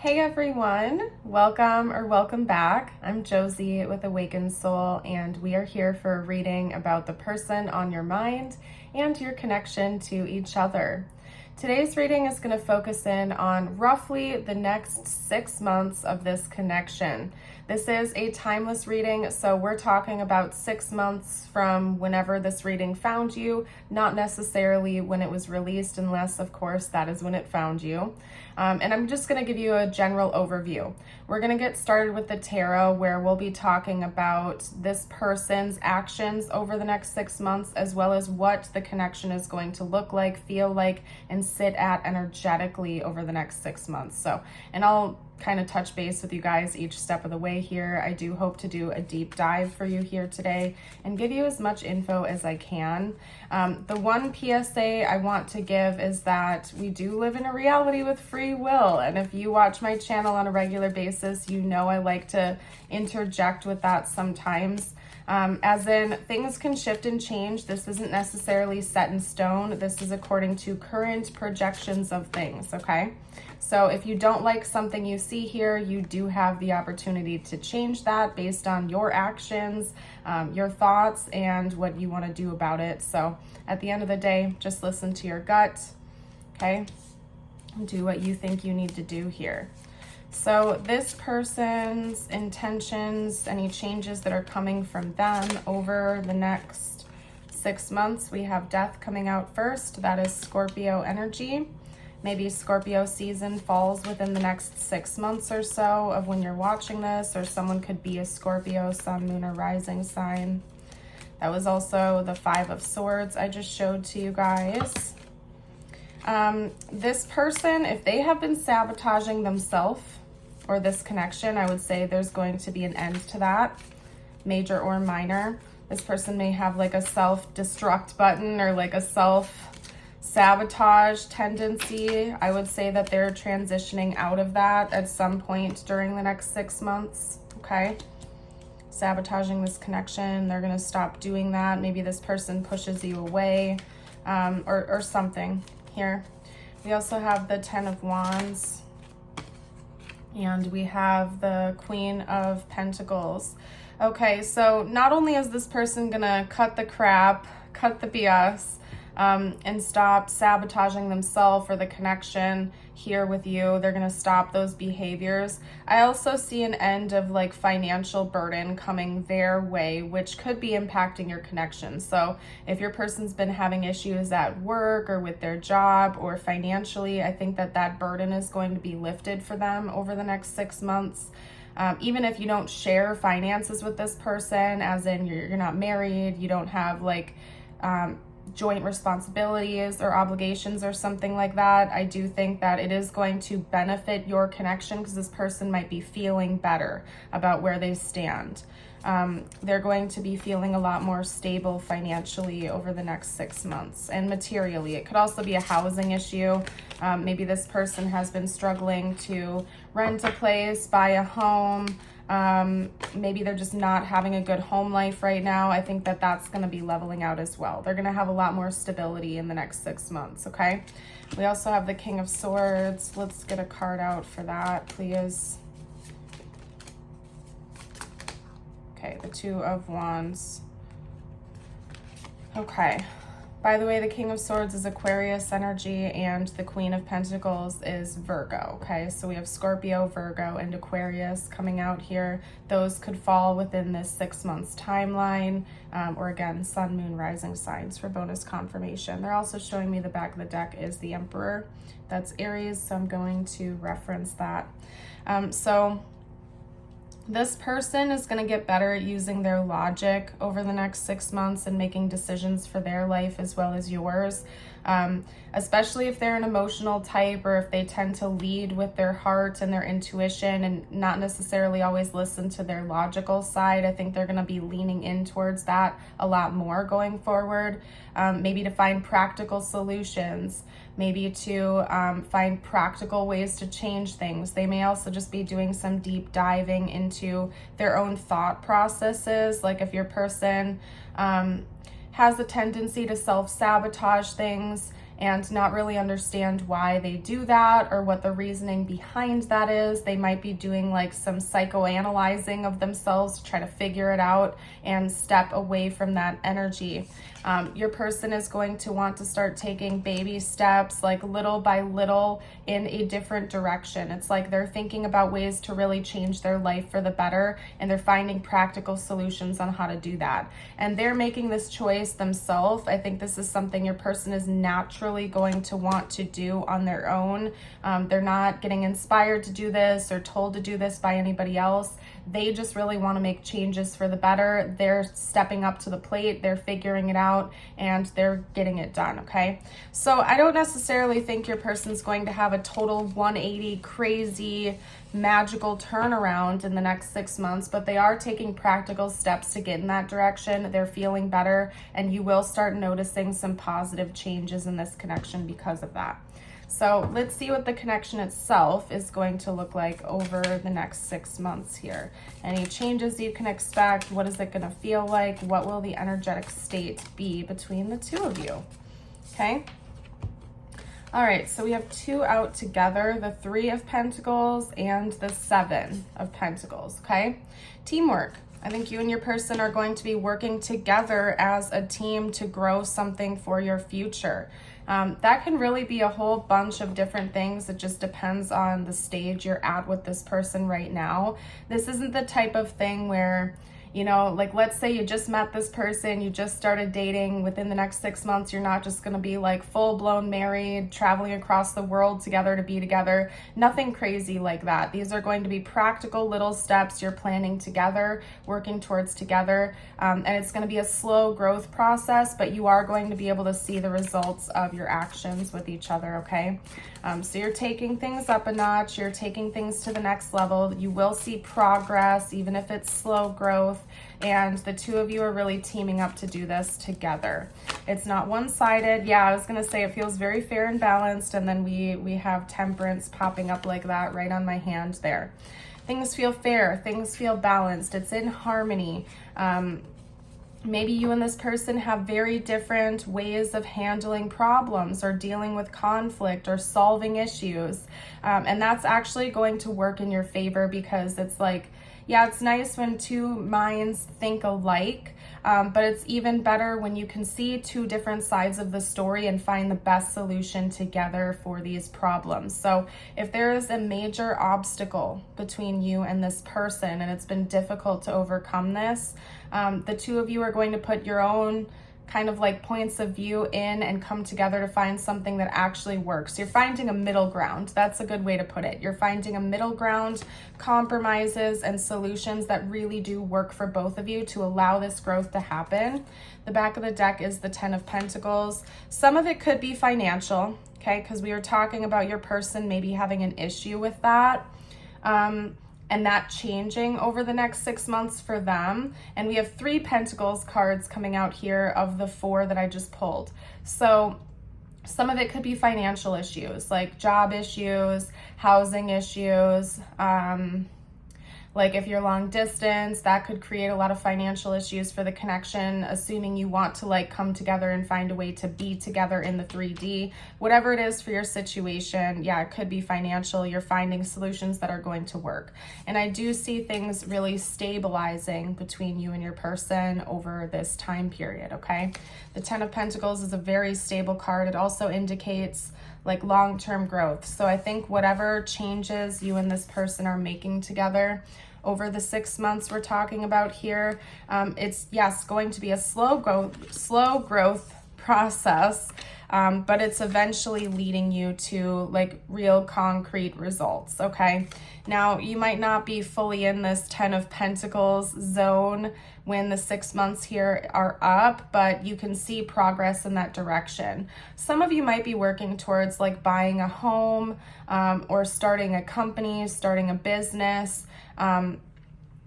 Hey everyone, welcome back. I'm Josie with Awakened Soul, and we are here for a reading about the person on your mind and your connection to each other. Today's reading is going to focus in on roughly the next 6 months of this connection. This is a timeless reading, so we're talking about 6 months from whenever this reading found you, not necessarily when it was released, unless, of course, that is when it found you. And I'm just going to give you a general overview. We're going to get started with the tarot, where we'll be talking about this person's actions over the next 6 months, as well as what the connection is going to look like, feel like, and sit at energetically over the next 6 months. And I'll kind of touch base with you guys each step of the way here. I do hope to do a deep dive for you here today and give you as much info as I can. The one PSA I want to give is that we do live in a reality with free will. And if you watch my channel on a regular basis, you know I like to interject with that sometimes. As in, things can shift and change. This isn't necessarily set in stone. This is according to current projections of things, okay? So if you don't like something you see here, you do have the opportunity to change that based on your actions, your thoughts, and what you want to do about it. So at the end of the day, just listen to your gut, okay? Do what you think you need to do here. So this person's intentions, any changes that are coming from them over the next 6 months, we have death coming out first. That is Scorpio energy. Maybe Scorpio season falls within the next 6 months or so of when you're watching this, or someone could be a Scorpio sun, moon, or rising sign. That was also the 5 of Swords I just showed to you guys. This person, if they have been sabotaging themselves or this connection, I would say there's going to be an end to that, major or minor. This person may have like a self-destruct button or like a self-sabotage tendency. I would say that they're transitioning out of that at some point during the next 6 months, okay? Sabotaging this connection, they're going to stop doing that. Maybe this person pushes you away, or something here. We also have the 10 of Wands, and we have the Queen of Pentacles. Okay, so not only is this person gonna cut the crap, cut the BS, and stop sabotaging themselves or the connection here with you, they're gonna stop those behaviors. I also see an end of like financial burden coming their way, which could be impacting your connection. So if your person's been having issues at work or with their job or financially, I think that that burden is going to be lifted for them over the next 6 months. Even if you don't share finances with this person, as in you're not married, you don't have like joint responsibilities or obligations or something like that, I do think that it is going to benefit your connection, because this person might be feeling better about where they stand. They're going to be feeling a lot more stable financially over the next 6 months, and materially. It could also be a housing issue. Maybe this person has been struggling to rent a place, buy a home. Maybe they're just not having a good home life right now. I think that that's going to be leveling out as well. They're going to have a lot more stability in the next 6 months, okay? We also have the King of Swords. Let's get a card out for that, please. Okay, the 2 of Wands. Okay. By the way, the King of Swords is Aquarius energy, and the Queen of Pentacles is Virgo, okay? So we have Scorpio, Virgo, and Aquarius coming out here. Those could fall within this 6 months timeline, or again, sun, moon, rising signs for bonus confirmation. They're also showing me the back of the deck is the Emperor. That's Aries, so I'm going to reference that. So this person is going to get better at using their logic over the next 6 months and making decisions for their life as well as yours. Especially if they're an emotional type, or if they tend to lead with their heart and their intuition and not necessarily always listen to their logical side. I think they're going to be leaning in towards that a lot more going forward. Maybe to find practical solutions, maybe to find practical ways to change things. They may also just be doing some deep diving into their own thought processes. Like if your person has a tendency to self-sabotage things, and not really understand why they do that or what the reasoning behind that is. They might be doing like some psychoanalyzing of themselves to try to figure it out and step away from that energy. Your person is going to want to start taking baby steps, like little by little, in a different direction. It's like they're thinking about ways to really change their life for the better, and they're finding practical solutions on how to do that. And they're making this choice themselves. I think this is something your person is naturally going to want to do on their own. They're not getting inspired to do this or told to do this by anybody else. They just really want to make changes for the better. They're stepping up to the plate, they're figuring it out, and they're getting it done, okay? So I don't necessarily think your person's going to have a total 180 crazy magical turnaround in the next 6 months, but they are taking practical steps to get in that direction. They're feeling better, and you will start noticing some positive changes in this connection because of that. So let's see what the connection itself is going to look like over the next 6 months here. Any changes you can expect? What is it going to feel like? What will the energetic state be between the two of you? Okay. All right, so we have 2 out together, the 3 of Pentacles and the 7 of Pentacles, okay? Teamwork. I think you and your person are going to be working together as a team to grow something for your future. That can really be a whole bunch of different things. It just depends on the stage you're at with this person right now. This isn't the type of thing where, you know, like let's say you just met this person, you just started dating. Within the next 6 months, you're not just going to be like full-blown married, traveling across the world together to be together. Nothing crazy like that. These are going to be practical little steps you're planning together, working towards together. And it's going to be a slow growth process, but you are going to be able to see the results of your actions with each other, okay? So you're taking things up a notch, you're taking things to the next level. You will see progress, even if it's slow growth. And the two of you are really teaming up to do this together. It's not one-sided. Yeah, I was going to say it feels very fair and balanced, and then we have Temperance popping up like that right on my hand there. Things feel fair. Things feel balanced. It's in harmony. Maybe you and this person have very different ways of handling problems or dealing with conflict or solving issues. And that's actually going to work in your favor, because it's like, yeah, it's nice when 2 minds think alike, but it's even better when you can see 2 different sides of the story and find the best solution together for these problems. So if there is a major obstacle between you and this person and it's been difficult to overcome this, the 2 of you are going to put your own kind of like points of view in and come together to find something that actually works. You're finding a middle ground. That's a good way to put it. You're finding a middle ground, compromises and solutions that really do work for both of you to allow this growth to happen. The back of the deck is the 10 of Pentacles. Some of it could be financial, okay? Because we were talking about your person maybe having an issue with that. And that changing over the next 6 months for them. And we have 3 Pentacles cards coming out here of the 4 that I just pulled. So some of it could be financial issues, like job issues, housing issues, like if you're long distance, that could create a lot of financial issues for the connection, assuming you want to like come together and find a way to be together in the 3D. Whatever it is for your situation, yeah, it could be financial. You're finding solutions that are going to work. And I do see things really stabilizing between you and your person over this time period, okay? The 10 of Pentacles is a very stable card. It also indicates like long-term growth. So I think whatever changes you and this person are making together over the 6 months we're talking about here, it's, yes, going to be a slow growth process, but it's eventually leading you to like real concrete results, okay? Now, you might not be fully in this 10 of Pentacles zone when the 6 months here are up, but you can see progress in that direction. Some of you might be working towards like buying a home, or starting a company, starting a business,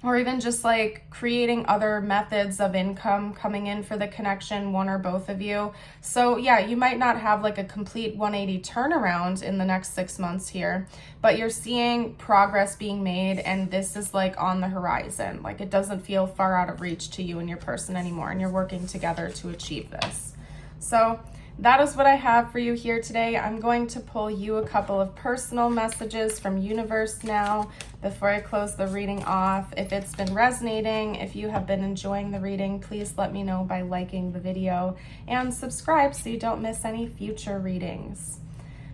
or even just like creating other methods of income coming in for the connection, one or both of you. So yeah, you might not have like a complete 180 turnaround in the next 6 months here, but you're seeing progress being made, and this is like on the horizon. Like it doesn't feel far out of reach to you and your person anymore, and you're working together to achieve this. So that is what I have for you here today. I'm going to pull you a couple of personal messages from universe now before I close the reading off. If it's been resonating, if you have been enjoying the reading, please let me know by liking the video and subscribe so you don't miss any future readings.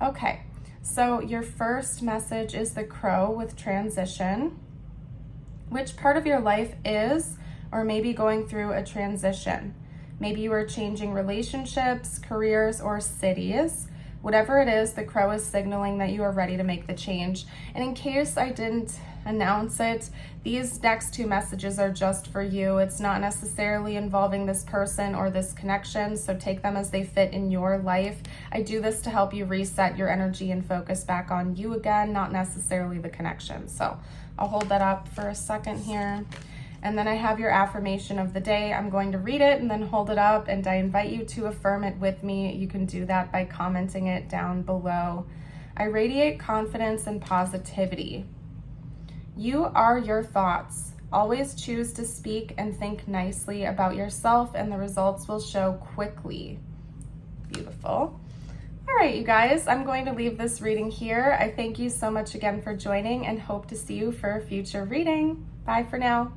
Okay, so your first message is the Crow with transition. Which part of your life is or maybe going through a transition? Maybe you are changing relationships, careers, or cities. Whatever it is, the Crow is signaling that you are ready to make the change. And in case I didn't announce it, these next two messages are just for you. It's not necessarily involving this person or this connection, so take them as they fit in your life. I do this to help you reset your energy and focus back on you again, not necessarily the connection. So I'll hold that up for a second here. And then I have your affirmation of the day. I'm going to read it and then hold it up, and I invite you to affirm it with me. You can do that by commenting it down below. I radiate confidence and positivity. You are your thoughts. Always choose to speak and think nicely about yourself, and the results will show quickly. Beautiful. All right, you guys, I'm going to leave this reading here. I thank you so much again for joining and hope to see you for a future reading. Bye for now.